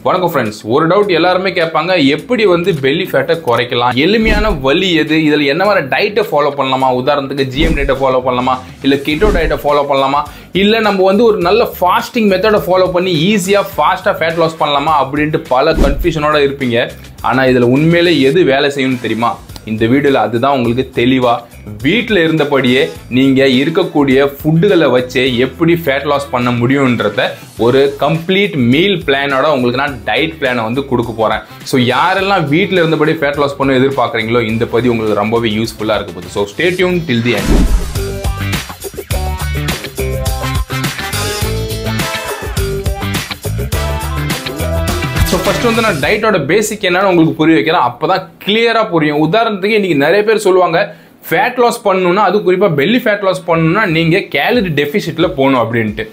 வணக்கம் ஃப்ரெண்ட்ஸ். ஒரு டவுட் எல்லாருமே கேட்பாங்க, எப்படி வந்து பெல்லி ஃபேட்டை குறைக்கலாம், எளிமையான வழி எது, இதில் என்ன மாதிரி டயட்டை ஃபாலோ பண்ணலாமா, உதாரணத்துக்கு ஜிஎம் டயட்டை ஃபாலோ பண்ணலாமா, இல்லை கீட்டோ டயட்டை ஃபாலோ பண்ணலாமா, இல்லை நம்ம வந்து ஒரு நல்ல ஃபாஸ்டிங் மெத்தடை ஃபாலோ பண்ணி ஈஸியாக ஃபாஸ்ட்டாக ஃபேட் லாஸ் பண்ணலாமா அப்படின்ட்டு பல கன்ஃபியூஷனோட இருப்பீங்க. ஆனால் இதில் உண்மையிலே எது வேலை செய்யணும்னு தெரியுமா? இந்த வீடியோவில் அதுதான் உங்களுக்கு தெளிவாக வீட்டில் இருந்தபடியே நீங்கள் இருக்கக்கூடிய ஃபுட்டுகளை வச்சு எப்படி ஃபேட் லாஸ் பண்ண முடியுன்றத ஒரு கம்ப்ளீட் மீல் பிளானோட உங்களுக்கு நான் டயட் பிளானை வந்து கொடுக்க போகிறேன். ஸோ யாரெல்லாம் வீட்டில் இருந்தபடி ஃபேட் லாஸ் பண்ண எதிர்பார்க்குறீங்களோ இந்த பதிவு உங்களுக்கு ரொம்பவே யூஸ்ஃபுல்லாக இருக்க போகுது. So stay tune till the end. So first வந்து நான் டயட்டோட பேசிக் என்னன்னு உங்களுக்கு புரிய வைக்கிறேன், அப்போ தான் கிளியராக புரியும். உதாரணத்துக்கு இன்னைக்கு நிறைய பேர் சொல்லுவாங்க, ஃபேட் லாஸ் பண்ணணும்னா, அது குறிப்பாக பெல்லி ஃபேட் லாஸ் பண்ணணும்னா நீங்கள் கேலரி டெஃபிசிட்டில் போகணும் அப்படின்ட்டு.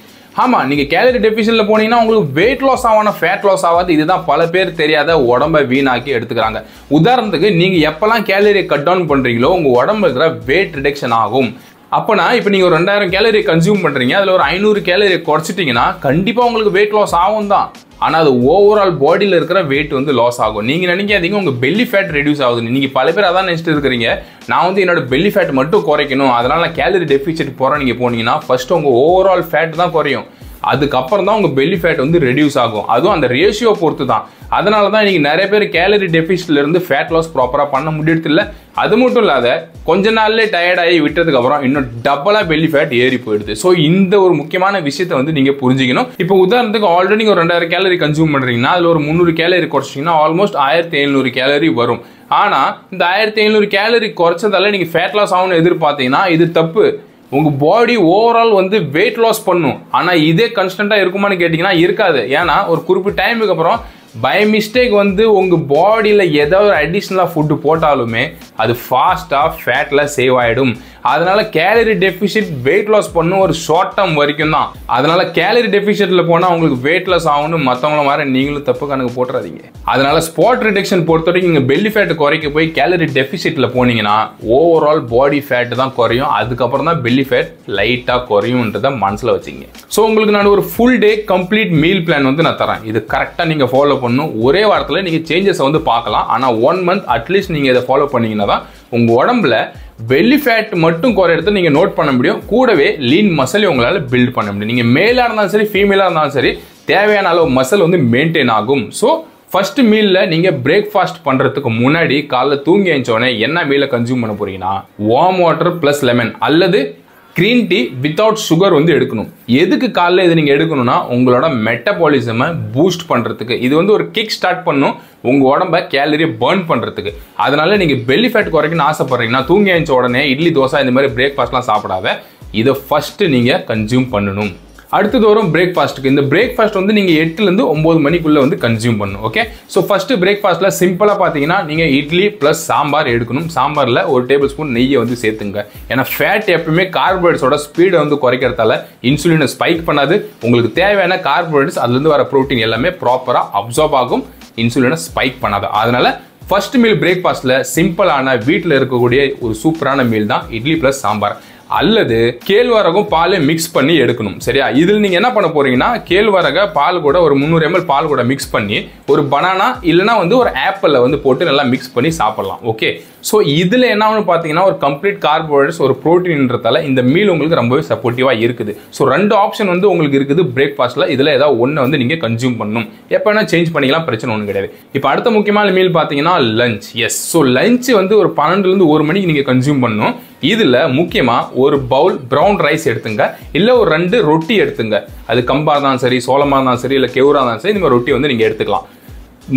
ஆமாம், நீங்கள் கேலரி டெஃபிசிட்டில் போனீங்கன்னா உங்களுக்கு வெயிட் லாஸ் ஆகணும், ஃபேட் லாஸ் ஆகாது. இதுதான் பல பேர் தெரியாத உடம்பை வீணாக்கி எடுத்துக்கிறாங்க. உதாரணத்துக்கு நீங்கள் எப்போல்லாம் கேலரியை கட் டவுன் பண்ணுறீங்களோ உங்கள் உடம்புல இருக்கிற வெயிட் ரிடக்ஷன் ஆகும். அப்போனா இப்போ நீங்கள் ஒரு 2000 கேலரி கன்சியூம் பண்ணுறீங்க, அதில் ஒரு 500 கேலரி குறைச்சிட்டிங்கன்னா கண்டிப்பாக உங்களுக்கு வெயிட் லாஸ் ஆகும் தான். ஆனால் அது ஓவரால் பாடியில் இருக்கிற வெயிட் வந்து லாஸ் ஆகும். நீங்கள் நினைக்காதீங்க உங்கள் பெல்லி ஃபேட் ரெடியூஸ் ஆகுது. நீங்கள் பல பேர் அதான் நினச்சிட்டு இருக்கிறீங்க, நான் வந்து என்னோட பெல்லி ஃபேட் மட்டும் குறைக்கணும், அதனால் நான் கேலரி டெஃபிசிட் போகிறேன். நீங்கள் போனீங்கன்னா ஃபர்ஸ்ட் உங்கள் ஓவரால் ஃபேட் தான் குறையும், அதுக்கப்புறம் தான் உங்கள் பெல்லி ஃபேட் வந்து ரெடியூஸ் ஆகும். அதுவும் அந்த ரேஷியோ பொறுத்து தான். அதனால தான் இன்றைக்கி நிறைய பேர் கேலரி டெஃபிசிட்லேருந்து ஃபேட் லாஸ் ப்ராப்பராக பண்ண முடியறது இல்லை. அது மட்டும் இல்லாத கொஞ்ச நாள்லேயே டயர்டாகி விட்டதுக்கப்புறம் இன்னும் டபுளாக பெல்லி ஃபேட் ஏறி போயிடுது. ஸோ இந்த ஒரு முக்கியமான விஷயத்தை வந்து நீங்கள் புரிஞ்சுக்கணும். இப்போ உதாரணத்துக்கு ஆல்ரெடி ஒரு 2000 கேலரி கன்சியூம் பண்ணுறீங்கன்னா அதில் ஒரு 300 கேலரி குறைச்சிங்கன்னா ஆல்மோஸ்ட் 1700 கேலரி வரும். ஆனால் இந்த 1700 கேலரி குறைச்சதால நீங்கள் ஃபேட் லாஸ் ஆகும்னு எதிர்பார்த்தீங்கன்னா இது தப்பு. உங்கள் பாடி ஓவரால் வந்து வெயிட் லாஸ் பண்ணும், ஆனால் இதே கன்ஸ்டண்ட்டாக இருக்குமான்னு கேட்டிங்கன்னா இருக்காது. ஏன்னா ஒரு குறிப்பிட்ட டைமுக்கு அப்புறம் பை மிஸ்டேக் வந்து உங்கள் பாடியில் ஏதாவது ஒரு அடிஷ்னலாக ஃபுட்டு போட்டாலுமே அது ஃபாஸ்ட்டாக ஃபேட்டில் சேவ் ஆகிடும். அதனால கேலரி டெஃபிசிட் வெயிட் லாஸ் பண்ணும் ஒரு ஷார்ட் டேர்ம் வரைக்கும் தான். அதனால கேலரி டெஃபிசிட்டில் போனால் உங்களுக்கு வெயிட் லாஸ் ஆகும்னு மற்றவங்கள மாதிரி நீங்களும் தப்பு கணக்கு போட்டுறாதீங்க. அதனால ஸ்பாட் ரிடக்ஷன் பொறுத்த வரைக்கும் நீங்கள் பெல்லி ஃபேட் குறைக்க போய் கேலரி டெஃபிசிட்டில் போனீங்கன்னா ஓவரால் பாடி ஃபேட் தான் குறையும், அதுக்கப்புறம் தான் பெல்லி ஃபேட் லைட்டாக குறையும்ன்றதை மனசில் வச்சுங்க. ஸோ உங்களுக்கு நான் ஒரு full day complete meal plan வந்து நான் தரேன். இது கரெக்டாக நீங்கள் ஃபாலோ பண்ணணும். ஒரே வாரத்தில் நீங்கள் சேஞ்சஸை வந்து பார்க்கலாம். ஆனால் 1 month அட்லீஸ்ட் நீங்கள் இதை ஃபாலோ பண்ணீங்கன்னா தான் உங்கள் உடம்புல பெல்லி ஃபேட் மட்டும் குறையிறத நீங்கள் நோட் பண்ண முடியும், கூடவே லீன் மசில் உங்களால் பில்ட் பண்ண முடியும். நீங்கள் மேலாக இருந்தாலும் சரி ஃபீமேலாக இருந்தாலும் சரி தேவையான அளவு மசில் வந்து மெயின்டைன் ஆகும். ஸோ ஃபர்ஸ்ட் மீலில் நீங்கள் பிரேக்ஃபாஸ்ட் பண்ணுறதுக்கு முன்னாடி காலைல தூங்கி எழுந்தோடனே என்ன மீலை கன்சியூம் பண்ண போறீங்கன்னா வார்ம் வாட்டர் ப்ளஸ் லெமன் அல்லது கிரீன் டீ வித்தவுட் சுகர் வந்து எடுக்கணும். எதுக்கு காலைல இது நீங்கள் எடுக்கணும்னா உங்களோட மெட்டபாலிசமை பூஸ்ட் பண்ணுறதுக்கு. இது வந்து ஒரு கிக் ஸ்டார்ட் பண்ணும் உங்கள் உடம்பை கேலரியை பர்ன் பண்ணுறதுக்கு. அதனால நீங்கள் பெல்லி ஃபேட் குறைக்கணும்னு ஆசைப்படுறீங்கன்னா தூங்கி எழுந்த உடனே இட்லி தோசை இந்த மாதிரி பிரேக்ஃபாஸ்ட்லாம் சாப்பிடாத, இதை ஃபஸ்ட்டு நீங்கள் கன்சியூம் பண்ணணும். அடுத்தது வரும் பிரேக்ஃபாஸ்ட்டுக்கு. இந்த பிரேக்ஃபாஸ்ட் வந்து நீங்கள் 8லேருந்து 9 மணிக்குள்ளே வந்து கன்சியூம் பண்ணணும். ஓகே, ஸோ ஃபஸ்ட்டு பிரேக்ஃபாஸ்ட்டில் சிம்பிளாக பார்த்தீங்கன்னா நீங்கள் இட்லி ப்ளஸ் சாம்பார் எடுக்கணும். சாம்பாரில் 1 டேபிள் ஸ்பூன் நெய்யை வந்து சேர்த்துங்க. ஏன்னா ஃபேட் எப்பவுமே கார்போஹைட்ரேட்ஸோட ஸ்பீடை வந்து குறைக்கிறதால இன்சுலினை ஸ்பைக் பண்ணாது. உங்களுக்கு தேவையான கார்போஹைட்ரேட்ஸ் அதுலேருந்து வர ப்ரோட்டீன் எல்லாமே ப்ராப்பராக அப்சார்ப் ஆகும், இன்சுலினை ஸ்பைக் பண்ணாது. அதனால ஃபர்ஸ்ட் மீல் பிரேக்ஃபாஸ்ட்டில் சிம்பிளான வீட்டில் இருக்கக்கூடிய ஒரு சூப்பரான மீல் தான் இட்லி ப்ளஸ் சாம்பார் அல்லது கேழ்வரகும் பாலை மிக்ஸ் பண்ணி எடுக்கணும். சரியா, இதில் நீங்கள் என்ன பண்ண போறீங்கன்னா கேழ்வரக பால் கூட ஒரு 300 ml பால் கூட மிக்ஸ் பண்ணி ஒரு பனானா இல்லைனா வந்து ஒரு ஆப்பிள வந்து போட்டு நல்லா மிக்ஸ் பண்ணி சாப்பிடலாம். ஓகே, ஸோ இதில் என்ன ஒன்று பார்த்தீங்கன்னா ஒரு கம்ப்ளீட் கார்போஹைட்ரேட்ஸ் ஒரு ப்ரோட்டீன்றதால இந்த மீல் உங்களுக்கு ரொம்பவே சப்போர்ட்டிவாக இருக்குது. ஸோ 2 ஆப்ஷன் வந்து உங்களுக்கு இருக்குது பிரேக்ஃபாஸ்ட்டில். இதில் ஏதாவது ஒன்று வந்து நீங்கள் கன்சியூம் பண்ணணும். எப்போ வேணால் சேஞ்ச் பண்ணிக்கலாம், பிரச்சனை ஒன்றும் கிடையாது. இப்போ அடுத்த முக்கியமான மீல் பார்த்தீங்கன்னா லஞ்ச். எஸ், ஸோ லஞ்ச் வந்து ஒரு 12லேருந்து 1 மணிக்கு நீங்கள் கன்சியூம் பண்ணணும். இதில் முக்கியமாக ஒரு பவுல் ப்ரௌன் ரைஸ் எடுத்துங்க, இல்லை ஒரு 2 ரொட்டி எடுத்துங்க. அது கம்பா தான் சரி, சோளமாக இருந்தாலும் சரி, இல்லை கெவுரா தான் சரி, இந்த மாதிரி ரொட்டி வந்து நீங்கள் எடுத்துக்கலாம்.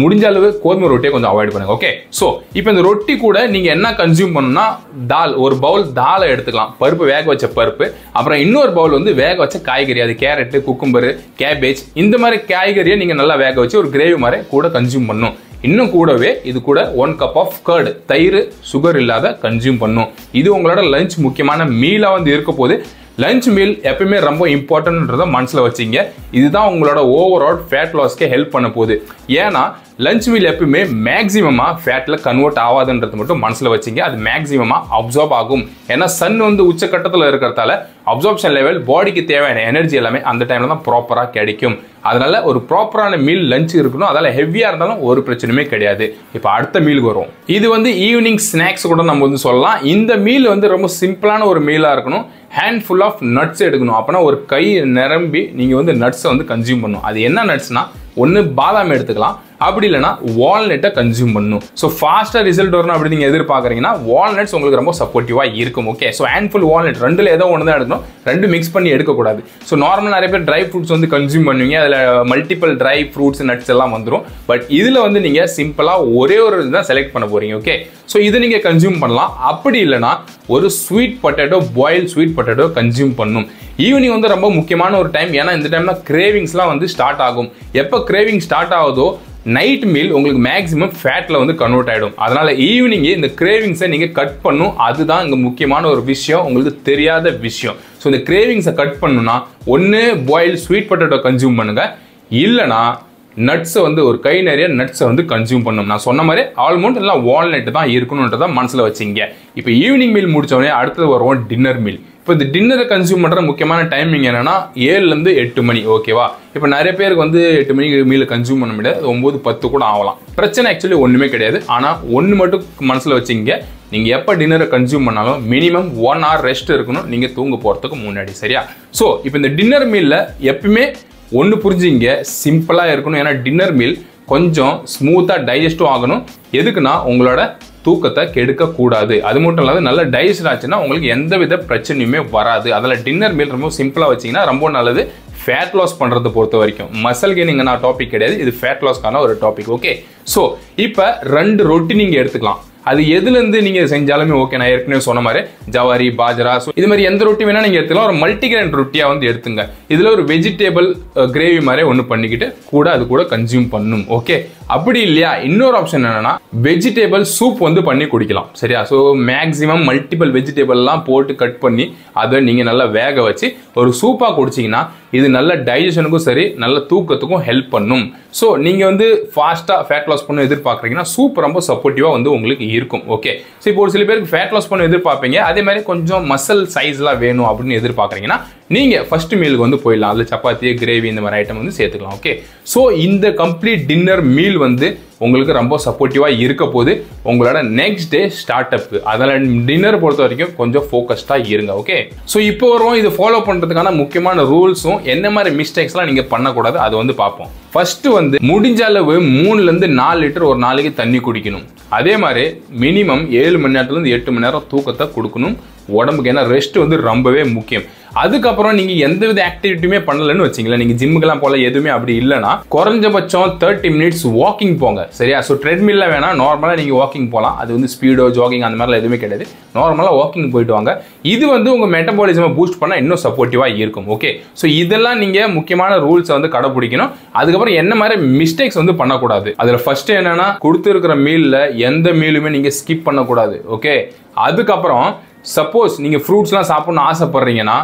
முடிஞ்ச அளவு கோதுமை ரொட்டியை கொஞ்சம் அவாய்ட் பண்ணுங்க. ஓகே, ஸோ இப்போ இந்த ரொட்டி கூட நீங்கள் என்ன கன்சியூம் பண்ணணும்னா தால், ஒரு பவுல் தாலை எடுத்துக்கலாம், பருப்பு வேக வச்ச பருப்பு, அப்புறம் இன்னொரு பவுல் வந்து வேக வச்ச காய்கறி, அது கேரட்டு, குக்கும்பரு, கேபேஜ், இந்த மாதிரி காய்கறியை நீங்கள் நல்லா வேக வச்சு ஒரு கிரேவி மாதிரி கூட கன்சியூம் பண்ணணும். இன்னும் கூடவே இது கூட 1 கப் ஆஃப் கர்டு, தயிர், சுகர் இல்லாத கன்சியூம் பண்ணும். இது உங்களோட லஞ்ச் முக்கியமான மீலாக வந்து இருக்க போது. லஞ்ச் மீல் எப்பயுமே ரொம்ப இம்பார்ட்டன்ட்ன்றதை மனசில் வச்சிங்க. இதுதான் உங்களோட ஓவரால் ஃபேட் லாஸ்க்கே ஹெல்ப் பண்ண போகுது. ஏன்னா லஞ்ச் மீல் எப்பவுமே மேக்ஸிமமா ஃபேட்ல கன்வெர்ட் ஆகாதுன்றது மட்டும் மனசுல வச்சிங்க. அது மேக்ஸிமமா அப்சார்ப் ஆகும். ஏன்னா சன் வந்து உச்சக்கட்டத்தில் இருக்கிறதால அப்சார்ப்ஷன் லெவல் பாடிக்கு தேவையான எனர்ஜி எல்லாமே அந்த டைம்ல தான் ப்ராப்பரா கிடைக்கும். அதனால ஒரு ப்ராப்பரான மீல் லஞ்ச் இருக்கணும். அதனால ஹெவியா இருந்தாலும் ஒரு பிரச்சனையுமே கிடையாது. இப்போ அடுத்த மீலுக்கு வரும். இது வந்து ஈவினிங் ஸ்நாக்ஸ் கூட நம்ம வந்து சொல்லலாம். இந்த மீல் வந்து ரொம்ப சிம்பிளான ஒரு மீலா இருக்கணும். ஹேண்ட் ஃபுல் ஆஃப் நட்ஸ் எடுக்கணும். அப்பனா ஒரு கை நிரம்பி நீங்க வந்து நட்ஸை வந்து கன்சியூம் பண்ணணும். அது என்ன நட்ஸ்னா ஒன்று பாதாம் எடுத்துக்கலாம், அப்படி இல்லைனா வால்நட்டை கன்சியூம் பண்ணணும். ஸோ ஃபாஸ்ட்டாக ரிசல்ட் வரணும் அப்படி நீங்கள் எதிர்பார்க்குறீங்கன்னா வால்நட்ஸ் உங்களுக்கு ரொம்ப சப்போர்ட்டிவாக இருக்கும். ஓகே, ஸோ ஹேண்ட்ஃபுல் வால்நட் ரெண்டில் ஏதோ ஒன்று தான் எடுக்கணும். ரெண்டு மிக்ஸ் பண்ணி எடுக்கக்கூடாது. ஸோ நார்மல் நிறைய பேர் ட்ரை ஃப்ரூட்ஸ் வந்து கன்சியூம் பண்ணுவீங்க. அதில் மல்டிபிள் ட்ரை ஃப்ரூட்ஸ் நட்ஸ் எல்லாம் வந்துடும். பட் இதில் வந்து நீங்கள் சிம்பிளாக ஒரே ஒரு இதுதான் செலக்ட் பண்ண போகிறீங்க. ஓகே, ஸோ இதை நீங்கள் கன்சியூம் பண்ணலாம். அப்படி இல்லைனா ஒரு sweet potato, boil sweet potato consume பண்ணணும். ஈவினிங் வந்து ரொம்ப முக்கியமான ஒரு டைம். ஏன்னா இந்த டைம் தான் கிரேவிங்ஸ்லாம் வந்து ஸ்டார்ட் ஆகும். எப்போ கிரேவிங் ஸ்டார்ட் ஆகுதோ நைட் மீல் உங்களுக்கு மேக்ஸிமம் ஃபேட்ல வந்து கன்வெர்ட் ஆகிடும். அதனால ஈவினிங்கே இந்த கிரேவிங்ஸை நீங்கள் கட் பண்ணும். அதுதான் இங்கே முக்கியமான ஒரு விஷயம், உங்களுக்கு தெரியாத விஷயம். ஸோ இந்த கிரேவிங்ஸை கட் பண்ணுன்னா ஒன்று பாயில் ஸ்வீட் பொட்டேட்டோ கன்சியூம் பண்ணுங்க, இல்லைனா நட்ஸை வந்து ஒரு கை நிறைய நட்ஸை வந்து கன்சியூம் பண்ணணும். நான் சொன்ன மாதிரி ஆல்மோஸ்ட் எல்லாம் வால்நட் தான் இருக்கணுன்றதை மனசில் வச்சிங்க. இப்போ ஈவினிங் மீல் முடிச்சோடனே அடுத்தது வருவோம் டின்னர் மீல். இப்போ இந்த டின்னரை கன்சியூம் பண்ணுற முக்கியமான டைமிங் என்னன்னா 7லேருந்து 8 மணி. ஓகேவா, இப்போ நிறைய பேருக்கு வந்து 8 மணிக்கு மீல் கன்சியூம் பண்ண முடியாது. 9, 10 கூட ஆகலாம். பிரச்சனை ஆக்சுவலி ஒன்றுமே கிடையாது. ஆனால் ஒன்று மட்டும் மனசில் வச்சிங்க, நீங்கள் எப்போ டின்னரை கன்சியூம் பண்ணாலும் மினிமம் 1 hour ரெஸ்ட் இருக்கணும் நீங்கள் தூங்க போகிறதுக்கு முன்னாடி. சரியா? ஸோ இப்போ இந்த டின்னர் மீலில் எப்பவுமே ஒன்று புரிஞ்சுங்க, சிம்பிளாக இருக்கணும். ஏன்னா டின்னர் மீல் கொஞ்சம் ஸ்மூத்தாக டைஜஸ்டும் ஆகணும். எதுக்குன்னா உங்களோட தூக்கத்தை கெடுக்க கூடாது. அது மட்டும் இல்லாத நல்ல டைஜஸ்ட் ஆச்சுன்னா உங்களுக்கு எந்தவித பிரச்சனையுமே வராது. அதில் டின்னர் மீல் ரொம்ப சிம்பிளாக வச்சிங்கன்னா ரொம்ப நல்லது. ஃபேட் லாஸ் பண்ணுறதை பொறுத்த வரைக்கும் மசல் கெய்னிங் நான் டாபிக் கிடையாது, இது ஃபேட் லாஸ்க்கான ஒரு டாபிக். ஓகே, ஸோ இப்போ 2 ரொட்டி நீங்கள் எடுத்துக்கலாம். அது எதுலேருந்து நீங்கள் செஞ்சாலுமே ஓகே. நான் ஏற்கனவே சொன்ன மாதிரி ஜவாரி, பாஜரா, ஸோ இது மாதிரி எந்த ரொட்டி வேணால் நீங்கள் எடுத்துக்கலாம். ஒரு மல்டிகிரெயின் ரொட்டியாக வந்து எடுத்துங்க. இதில் ஒரு வெஜிடேபிள் கிரேவி மாதிரி ஒன்று பண்ணிக்கிட்டு கூட அது கூட கன்சியூம் பண்ணும். ஓகே, அப்படி இல்லையா இன்னொரு ஆப்ஷன் என்னன்னா வெஜிடேபிள் சூப் வந்து பண்ணி குடிக்கலாம். சரியா? ஸோ மேக்ஸிமம் மல்டிபிள் வெஜிடேபிள்லாம் போட்டு கட் பண்ணி அதை நீங்கள் நல்லா வேக வச்சு ஒரு சூப்பாக குடிச்சிங்கன்னா இது நல்ல டைஜஷனுக்கும் சரி நல்ல தூக்கத்துக்கும் ஹெல்ப் பண்ணும். ஸோ நீங்கள் வந்து ஃபாஸ்ட்டாக ஃபேட் லாஸ் பண்ண எதிர்பார்க்குறீங்கன்னா சூப் ரொம்ப சப்போர்ட்டிவாக வந்து உங்களுக்கு இருக்கும். ஓகே, ஸோ இப்போ ஒரு சில பேருக்கு ஃபேட் லாஸ் பண்ண எதிர்பார்ப்பீங்க, அதே மாதிரி கொஞ்சம் மசில் சைஸ்லாம் வேணும் அப்படின்னு எதிர்பார்க்குறீங்கன்னா நீங்கள் ஃபர்ஸ்ட் மீலுக்கு வந்து போயிடலாம். அதில் சப்பாத்தி, கிரேவி இந்த மாதிரி ஐட்டம் வந்து சேர்த்துக்கலாம். ஓகே, ஸோ இந்த கம்ப்ளீட் டின்னர் மீல் வந்து உங்களுக்கு ரொம்ப சப்போர்ட்டிவாக இருக்க போது உங்களோட நெக்ஸ்ட் டே ஸ்டார்ட் அப். அதனால் டின்னர் பொறுத்த வரைக்கும் கொஞ்சம் ஃபோக்கஸ்டாக இருங்க. ஓகே, ஸோ இப்போ வருவோம் இது ஃபாலோ பண்ணுறதுக்கான முக்கியமான ரூல்ஸும் என்ன மாதிரி மிஸ்டேக்ஸ்லாம் நீங்கள் பண்ணக்கூடாது அதை வந்து பார்ப்போம். ஃபர்ஸ்ட் வந்து முடிஞ்ச அளவு 3லேருந்து 4 லிட்டர் ஒரு நாளைக்கு தண்ணி குடிக்கணும். அதே மாதிரி மினிமம் 7 மணி நேரத்துலேருந்து 8 மணி நேரம் தூக்கத்தை கொடுக்கணும் உடம்புக்கு. ஏன்னா ரெஸ்ட் வந்து ரொம்பவே முக்கியம். அதுக்கப்புறம் நீங்க எந்தவித ஆக்டிவிட்டியுமே பண்ணலன்னு வச்சிங்களேன், நீங்க ஜிம்முக்கெல்லாம் போல எதுவுமே அப்படி இல்லைன்னா குறைஞ்சபட்சம் 30 minutes வாக்கிங் போங்க. சரியா? ஸோ ட்ரெட்மில்ல வேணா நார்மலாக நீங்க வாக்கிங் போகலாம். அது வந்து ஸ்பீடோ ஜாகிங் அந்த மாதிரிலாம் எதுவுமே கிடையாது. நார்மலாக வாக்கிங் போயிட்டு வாங்க. இது வந்து உங்க மெட்டபாலிசமை பூஸ்ட் பண்ண இன்னும் சப்போர்ட்டிவா இருக்கும். ஓகே, ஸோ இதெல்லாம் நீங்க முக்கியமான ரூல்ஸை வந்து கடைபிடிக்கணும். அதுக்கப்புறம் என்ன மாதிரி மிஸ்டேக்ஸ் வந்து பண்ணக்கூடாது. அதுல ஃபர்ஸ்ட் என்னன்னா கொடுத்துருக்கிற மீல்ல எந்த மீலுமே நீங்க ஸ்கிப் பண்ணக்கூடாது. ஓகே, அதுக்கப்புறம் சப்போஸ் நீங்க ஃப்ரூட்ஸ்லாம் சாப்பிடணும்னு ஆசைப்படுறீங்கன்னா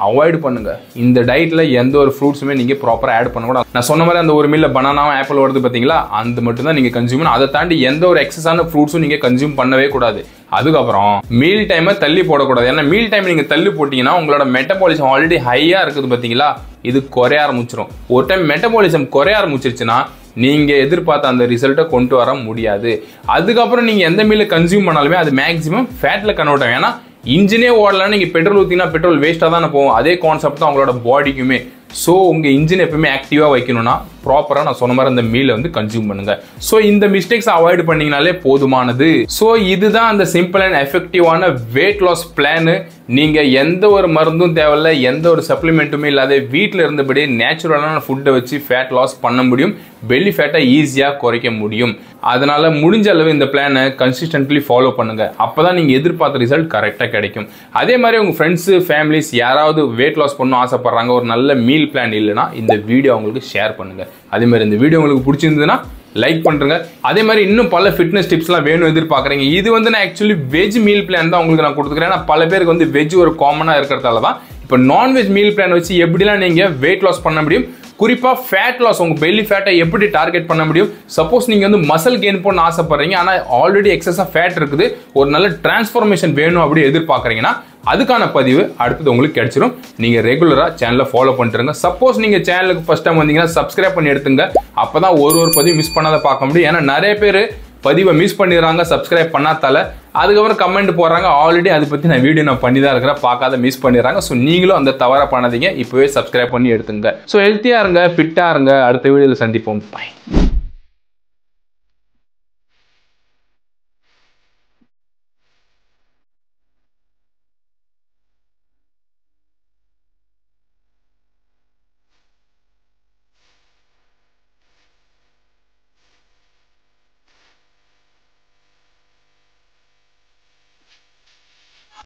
அவாய்ட் பண்ணுங்க. இந்த டயட்ல எந்த ஒரு ஃப்ரூட்ஸுமே நீங்க ப்ராப்பரா ஆட் பண்ணக்கூடாது. நான் சொன்ன மாதிரி அந்த ஒரு மீல்ல பனானாவும் ஆப்பிள் வருது பாத்தீங்களா, அந்த மட்டும் தான் நீங்க கன்சியூம் பண்ணணும். அதை தாண்டி எந்த ஒரு எக்ஸஸான ஃப்ரூட்ஸும் நீங்க கன்சியூம் பண்ணவே கூடாது. அதுக்கப்புறம் மீல் டைமை தள்ளி போடக்கூடாது. ஏன்னா மீல் டைம் நீங்க தள்ளி போட்டீங்கன்னா உங்களோட மெட்டபாலிசம் ஆல்ரெடி ஹையா இருக்குது பாத்தீங்களா, இது குறைய ஆரம்பிச்சிடும். ஒரு டைம் மெட்டபாலிசம் குறைய ஆரம்பிச்சிருச்சுன்னா நீங்க எதிர்பார்த்த அந்த ரிசல்ட்டை கொண்டு வர முடியாது. அதுக்கப்புறம் நீங்க எந்த மீல கன்சியூம் பண்ணாலுமே அது மேக்ஸிமம் ஃபேட்ல கன்வெர்ட் ஆகும். ஏன்னா இன்ஜினே ஓடலாம், நீங்க பெட்ரோல் ஊத்தினா பெட்ரோல் வேஸ்டா தானே போகும். அதே கான்செப்ட் தான் உங்களோட பாடிக்குமே. ஸோ உங்க இன்ஜின் எப்பவுமே ஆக்டிவா வைக்கணும்னா ப்ராப்பரா நான் சொன்ன மாதிரி அந்த மீலை வந்து கன்சியூம் பண்ணுங்க. ஸோ இந்த மிஸ்டேக்ஸ் அவாய்ட் பண்ணீங்கனாலே போதுமானது. ஸோ இதுதான் அந்த சிம்பிள் அண்ட் எஃபெக்டிவான வெயிட் லாஸ் பிளான். நீங்க எந்த ஒரு மருந்தும் தேவையில்ல, எந்த ஒரு சப்ளிமெண்ட்டுமே இல்லாத வீட்டில் இருந்தபடி நேச்சுரலான ஃபுட்டை வச்சு ஃபேட் லாஸ் பண்ண முடியும். பெல்லி ஃபேட்டை ஈஸியாக குறைக்க முடியும். அதனால முடிஞ்ச அளவு இந்த பிளானை கன்சிஸ்டன்ட்லி ஃபாலோ பண்ணுங்க. அப்பதான் நீங்க எதிர்பார்த்த ரிசல்ட் கரெக்டாக கிடைக்கும். அதே மாதிரி உங்க ஃப்ரெண்ட்ஸ், ஃபேமிலிஸ் யாராவது வெயிட் லாஸ் பண்ணணும் ஆசைப்படுறாங்க, ஒரு நல்ல மீல் பிளான் இல்லைன்னா இந்த வீடியோ அவங்களுக்கு ஷேர் பண்ணுங்க. அதே மாதிரி இந்த வீடியோ உங்களுக்கு பிடிச்சிருந்ததுன்னா லைக் பண்ணுங்க. அதே மாதிரி இன்னும் பல ஃபிட்னஸ் டிப்ஸ்லாம் வேணும் எதிர்பார்க்குறீங்க. இது வந்து நான் ஆக்சுவலி வெஜ் மீல் பிளான் தான் உங்களுக்கு நான் கொடுத்துக்கிறேன். ஏன்னா பல பேருக்கு வந்து வெஜ் ஒரு காமனாக இருக்கிறதால தான் இப்போ நான்வெஜ் மீல் பிளான் வச்சு எப்படிலாம் நீங்கள் வெயிட் லாஸ் பண்ண முடியும், குறிப்பா ஃபேட் லாஸ், உங்க பெல்லி ஃபேட்டை எப்படி டார்கெட் பண்ண முடியும். சப்போஸ் நீங்க வந்து மசில் கெயின் பண்ண ஆசைப்படுறீங்க, ஆனா ஆல்ரெடி எக்ஸஸா ஃபேட் இருக்குது, ஒரு நல்ல டிரான்ஸ்ஃபர்மேஷன் வேணும் அப்படி எதிர்பார்க்கறீங்கன்னா அதுக்கான பதிவு அடுத்தது உங்களுக்கு கிடைச்சிரும். நீங்க ரெகுலரா சேனலை ஃபாலோ பண்ணிட்டுருங்க. சப்போஸ் நீங்க சேனலுக்கு ஃபர்ஸ்ட் டைம் வந்தீங்கன்னா சப்ஸ்கிரைப் பண்ணி எடுத்துங்க. அப்பதான் ஒரு பதிவு மிஸ் பண்ணாத பார்க்க முடியும். ஏன்னா நிறைய பேர் பதிவை மிஸ் பண்ணிடுறாங்க சப்ஸ்கிரைப் பண்ணாதால. அதுக்கப்புறம் கமெண்ட் போடுறாங்க, ஆல்ரெடி அதை பற்றி நான் வீடியோ நான் பண்ணி தான் இருக்கிறேன், பார்க்காத மிஸ் பண்ணிடுறாங்க. ஸோ நீங்களும் அந்த தவறை பண்ணாதீங்க, இப்போவே சப்ஸ்கிரைப் பண்ணி எடுத்துங்க. ஸோ ஹெல்த்தியாக இருங்க, ஃபிட்டாக இருங்க. அடுத்த வீடியோவில் சந்திப்போம். பாய்.